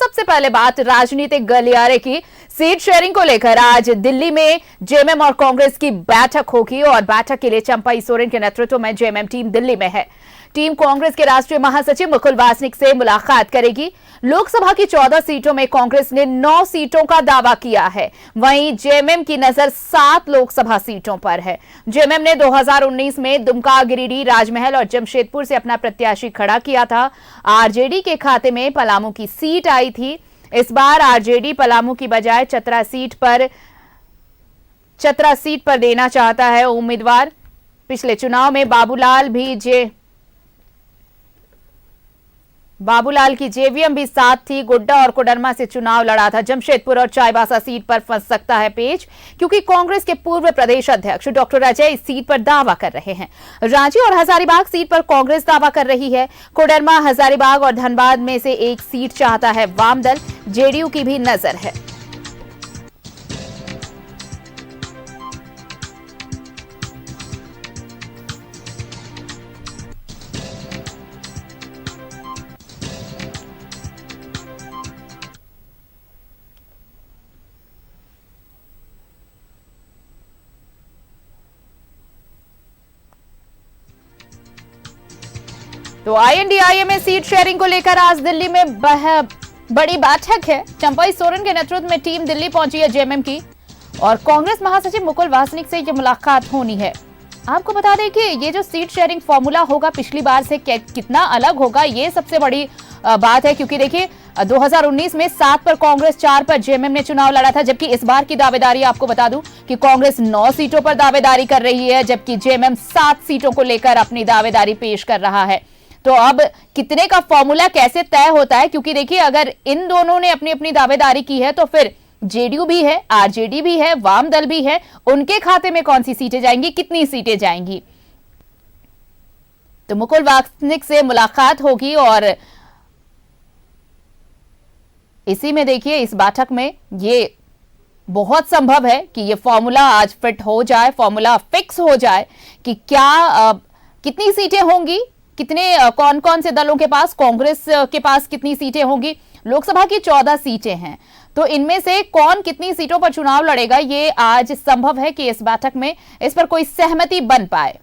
सबसे पहले बात राजनीतिक गलियारे की सीट शेयरिंग को लेकर आज दिल्ली में जेएमएम और कांग्रेस की बैठक होगी और बैठक के लिए चंपई सोरेन के नेतृत्व में जेएमएम टीम दिल्ली में है। टीम कांग्रेस के राष्ट्रीय महासचिव मुकुल वासनिक से मुलाकात करेगी। लोकसभा की 14 सीटों में कांग्रेस ने 9 सीटों का दावा किया है, वहीं जेएमएम की नजर 7 लोकसभा सीटों पर है। जेएमएम ने 2019 में दुमका, गिरिडीह, राजमहल और जमशेदपुर से अपना प्रत्याशी खड़ा किया था। आरजेडी के खाते में पलामू की सीट आई थी। इस बार आरजेडी पलामू की बजाय चतरा सीट पर देना चाहता है उम्मीदवार। पिछले चुनाव में बाबूलाल की जेवीएम भी साथ थी। गोड्डा और कोडरमा से चुनाव लड़ा था। जमशेदपुर और चाईबासा सीट पर फंस सकता है पेच, क्योंकि कांग्रेस के पूर्व प्रदेश अध्यक्ष डॉक्टर अजय इस सीट पर दावा कर रहे हैं। रांची और हजारीबाग सीट पर कांग्रेस दावा कर रही है। कोडरमा, हजारीबाग और धनबाद में से एक सीट चाहता है वाम दल। जेडीयू की भी नजर है। तो आईएनडीआईए में सीट शेयरिंग को लेकर आज दिल्ली में बड़ी बैठक है। चंपई सोरेन के नेतृत्व में टीम दिल्ली पहुंची है जेएमएम की, और कांग्रेस महासचिव मुकुल वासनिक से ये मुलाकात होनी है। आपको बता दें कि ये जो सीट शेयरिंग फॉर्मूला होगा पिछली बार से कितना अलग होगा, ये सबसे बड़ी बात है। क्योंकि देखिए 2019 में 7 पर कांग्रेस, 4 पर जेएमएम ने चुनाव लड़ा था, जबकि इस बार की दावेदारी आपको बता दूं कि कांग्रेस 9 सीटों पर दावेदारी कर रही है, जबकि जेएमएम 7 सीटों को लेकर अपनी दावेदारी पेश कर रहा है। तो अब कितने का फॉर्मूला कैसे तय होता है, क्योंकि देखिए अगर इन दोनों ने अपनी अपनी दावेदारी की है तो फिर जेडीयू भी है, आरजेडी भी है, वाम दल भी है, उनके खाते में कौन सी सीटें जाएंगी, कितनी सीटें जाएंगी। तो मुकुल वासनिक से मुलाकात होगी और इसी में देखिए इस बैठक में ये बहुत संभव है कि ये फॉर्मूला आज फिट हो जाए, फॉर्मूला फिक्स हो जाए कि क्या कितनी सीटें होंगी, कौन कौन से दलों के पास, कांग्रेस के पास कितनी सीटें होंगी। लोकसभा की 14 सीटें हैं, तो इनमें से कौन कितनी सीटों पर चुनाव लड़ेगा, ये आज संभव है कि इस बैठक में इस पर कोई सहमति बन पाए।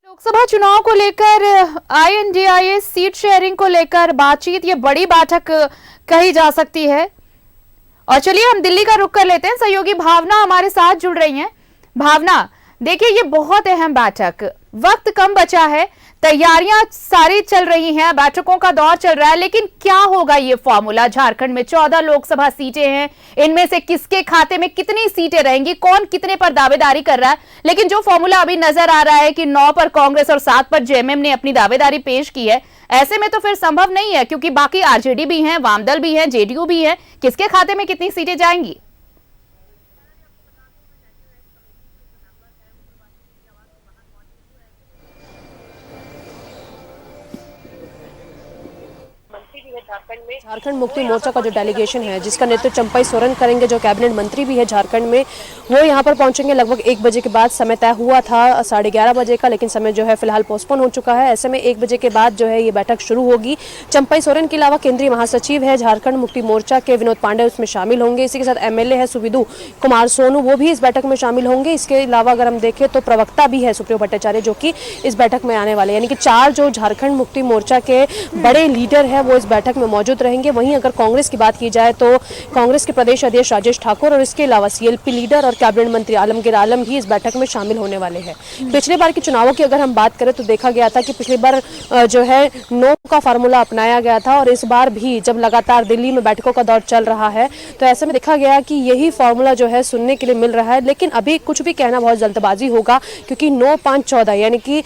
लोकसभा चुनाव को लेकर आईएनडीआईए सीट शेयरिंग को लेकर बातचीत, ये बड़ी बैठक कही जा सकती है। और चलिए हम दिल्ली का रुख कर लेते हैं। सहयोगी भावना हमारे साथ जुड़ रही हैं। भावना, देखिए ये बहुत अहम बैठक, वक्त कम बचा है, तैयारियां सारी चल रही हैं, बैठकों का दौर चल रहा है, लेकिन क्या होगा ये फॉर्मूला। झारखंड में 14 लोकसभा सीटें हैं, इनमें से किसके खाते में कितनी सीटें रहेंगी, कौन कितने पर दावेदारी कर रहा है। लेकिन जो फॉर्मूला अभी नजर आ रहा है कि 9 पर कांग्रेस और 7 पर जेएमएम ने अपनी दावेदारी पेश की है, ऐसे में तो फिर संभव नहीं है, क्योंकि बाकी आरजेडी भी है, वामदल भी है, जेडीयू भी है, किसके खाते में कितनी सीटें जाएंगी। झारखंड मुक्ति मोर्चा का जो डेलीगेशन है, जिसका नेतृत्व चंपई सोरेन करेंगे, जो कैबिनेट मंत्री भी है झारखंड में, वो यहाँ पर पहुंचेंगे लगभग 1 बजे के बाद। समय तय हुआ था 11:30 बजे का, लेकिन समय जो है फिलहाल पोस्टपोन हो चुका है। ऐसे में 1 बजे के बाद जो है ये बैठक शुरू होगी। चंपई सोरेन के अलावा केंद्रीय महासचिव है झारखंड मुक्ति मोर्चा के विनोद पांडे उसमें शामिल होंगे। इसी के साथ एमएलए है सुविदु कुमार सोनू, वो भी इस बैठक में शामिल होंगे। इसके अलावा अगर हम देखें तो प्रवक्ता भी है सुप्रियो भट्टाचार्य, जो कि इस बैठक में आने वाले, यानी कि 4 जो झारखंड मुक्ति मोर्चा के बड़े लीडर है वो इस बैठक में मौजूद रहेंगे। वहीं अगर कांग्रेस की बात की जाए तो कांग्रेस के प्रदेश अध्यक्ष राजेश ठाकुर और इसके अलावा सीएलपी लीडर और कैबिनेट मंत्री आलमगीर आलम भी इस बैठक में शामिल होने वाले हैं। पिछले बार के चुनावों की अगर हम बात करें तो देखा गया था कि पिछली बार जो है नो का फार्मूला अपनाया गया था और इस बार भी जब लगातार दिल्ली में बैठकों का दौर चल रहा है तो ऐसे में देखा गया कि यही फार्मूला जो है सुनने के लिए मिल रहा है। लेकिन अभी कुछ भी कहना बहुत जल्दबाजी होगा, क्योंकि 9-5-14 यानी कि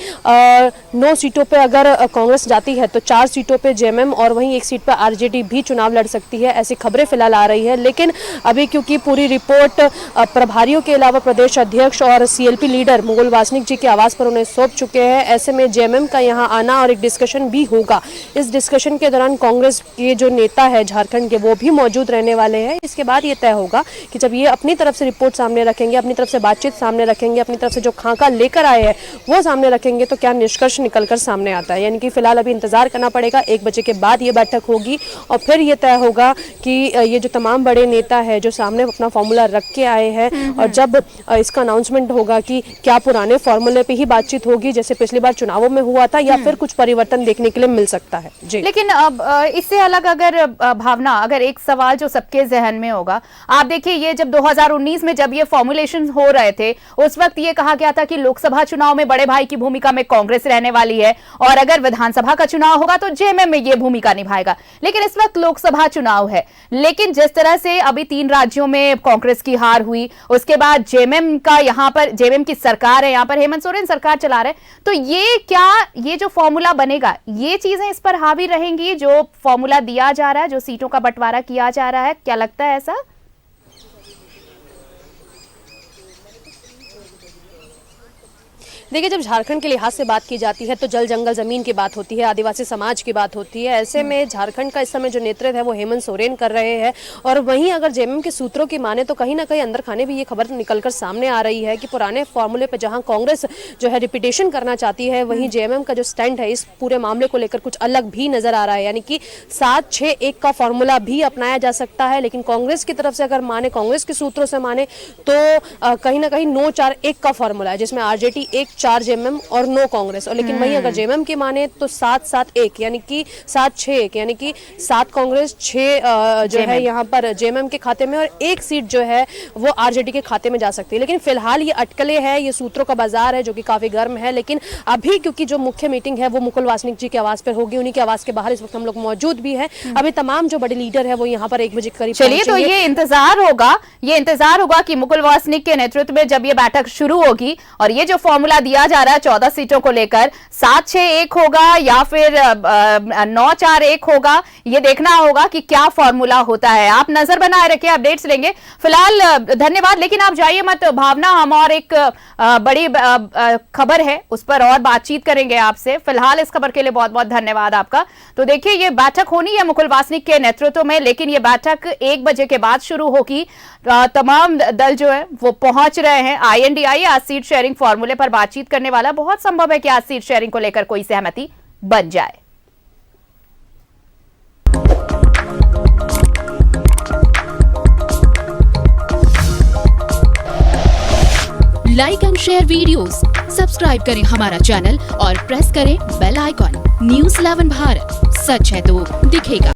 9 सीटों पे अगर कांग्रेस जाती है तो 4 सीटों पे जेएमएम और वहीं 1 सीट पर आरजेडी भी चुनाव लड़ सकती है, ऐसी खबरें फिलहाल आ रही है। लेकिन अभी क्योंकि पूरी रिपोर्ट प्रभारियों के अलावा प्रदेश अध्यक्ष और सीएलपी लीडर मुकुल वासनिक जी के आवास पर उन्हें सौंप चुके हैं, ऐसे में जेएमएम का यहाँ आना और एक डिस्कशन भी होगा। इस डिस्कशन के दौरान कांग्रेस के जो नेता है झारखंड के वो भी मौजूद रहने वाले हैं। इसके बाद ये तय होगा कि जब ये अपनी तरफ से रिपोर्ट सामने रखेंगे, अपनी तरफ से बातचीत सामने रखेंगे, अपनी तरफ से जो खाका लेकर आए हैं वो सामने रखेंगे तो क्या निष्कर्ष निकलकर सामने आता है। यानी कि फिलहाल अभी इंतजार करना पड़ेगा। 1 बजे के बाद ये बैठक होगी और फिर ये तय होगा कि ये जो तमाम बड़े नेता है जो सामने अपना फॉर्मूला रख के आए हैं और जब इसका अनाउंसमेंट होगा कि क्या पुराने फॉर्मूले पे ही बातचीत होगी जैसे पिछली बार चुनावों में हुआ था या फिर कुछ परिवर्तन देखने के लिए मिल सकता है। जी, लेकिन अब इससे अलग अगर भावना, अगर एक सवाल जो सबके जहन में होगा, आप देखिए ये जब 2019 में जब ये फॉर्मुलेशन हो रहे थे उस वक्त ये कहा गया था कि लोकसभा चुनाव में बड़े भाई की भूमिका में कांग्रेस रहने वाली है और अगर विधानसभा का चुनाव होगा तो जेएमएम में ये भूमिका निभाएगा। लेकिन इस वक्त लोकसभा चुनाव है, लेकिन जिस तरह से अभी 3 राज्यों में कांग्रेस की हार हुई, उसके बाद जेएमएम का यहाँ पर जेएमएम की सरकार है, यहाँ पर हेमंत सोरेन सरकार चला रहे, तो ये जो फॉर्मूला बनेगा ये चीजें इस पर हावी रहेंगी जो फॉर्मूला दिया जा रहा है, जो सीटों का बंटवारा किया जा रहा है, क्या लगता है ऐसा? देखिए, जब झारखंड के लिहाज से बात की जाती है तो जल जंगल जमीन की बात होती है, आदिवासी समाज की बात होती है। ऐसे में झारखंड का इस समय जो नेतृत्व है वो हेमंत सोरेन कर रहे हैं और वहीं अगर जेएमएम के सूत्रों की माने तो कहीं ना कहीं अंदर खाने भी ये खबर निकलकर सामने आ रही है कि पुराने फॉर्मूले पर जहां कांग्रेस जो है रिपीटेशन करना चाहती है, वहीं जेएमएम का जो स्टैंड है इस पूरे मामले को लेकर कुछ अलग भी नजर आ रहा है। यानी कि 7-6-1 का फॉर्मूला भी अपनाया जा सकता है, लेकिन कांग्रेस की तरफ से अगर माने, कांग्रेस के सूत्रों से माने तो कहीं ना कहीं 9-4-1 का फॉर्मूला है जिसमें आरजेडी 1-4 जेएमएम और 9 कांग्रेस। और लेकिन वहीं अगर जेएमएम की माने तो 7-7-1 यानी कि 7-6-1 यानी कि 7 कांग्रेस 6 जो है यहाँ पर जेएमएम के खाते में और 1 सीट जो है वो आरजेडी के खाते में जा सकती है। लेकिन फिलहाल ये अटकलें है, ये सूत्रों का बाजार है जो कि काफी गर्म है। लेकिन अभी क्योंकि जो मुख्य मीटिंग है वो मुकुल वासनिक जी के आवास पर होगी, उन्हीं के आवास के बाहर इस वक्त हम लोग मौजूद भी है। अभी तमाम जो बड़े लीडर है वो यहाँ पर 1 बजे करीब चलिए, तो ये इंतजार होगा कि मुकुल वासनिक के नेतृत्व में जब ये बैठक शुरू होगी और ये जो फॉर्मूला दिया जा रहा है 14 सीटों को लेकर 7-6-1 होगा या फिर 9-4-1 होगा, ये देखना होगा कि क्या फॉर्मूला होता है। आप नजर बनाए रखिए, अपडेट्स लेंगे। फिलहाल धन्यवाद, लेकिन आप जाइए मत भावना, हम और एक बड़ी खबर है उस पर और बातचीत करेंगे आपसे। फिलहाल इस खबर के लिए बहुत बहुत धन्यवाद आपका। तो देखिए, ये बैठक होनी है मुकुल वासनिक के नेतृत्व में, लेकिन ये बैठक 1 बजे के बाद शुरू होगी। तमाम दल जो है वो पहुंच रहे हैं। INDI आज सीट शेयरिंग फॉर्मूले पर बातचीत करने वाला, बहुत संभव है कि आज सीट शेयरिंग को लेकर कोई सहमति बन जाए। Like and share videos, subscribe करें हमारा चैनल और प्रेस करें बेल आइकॉन। न्यूज़ 11 भारत, सच है तो दिखेगा।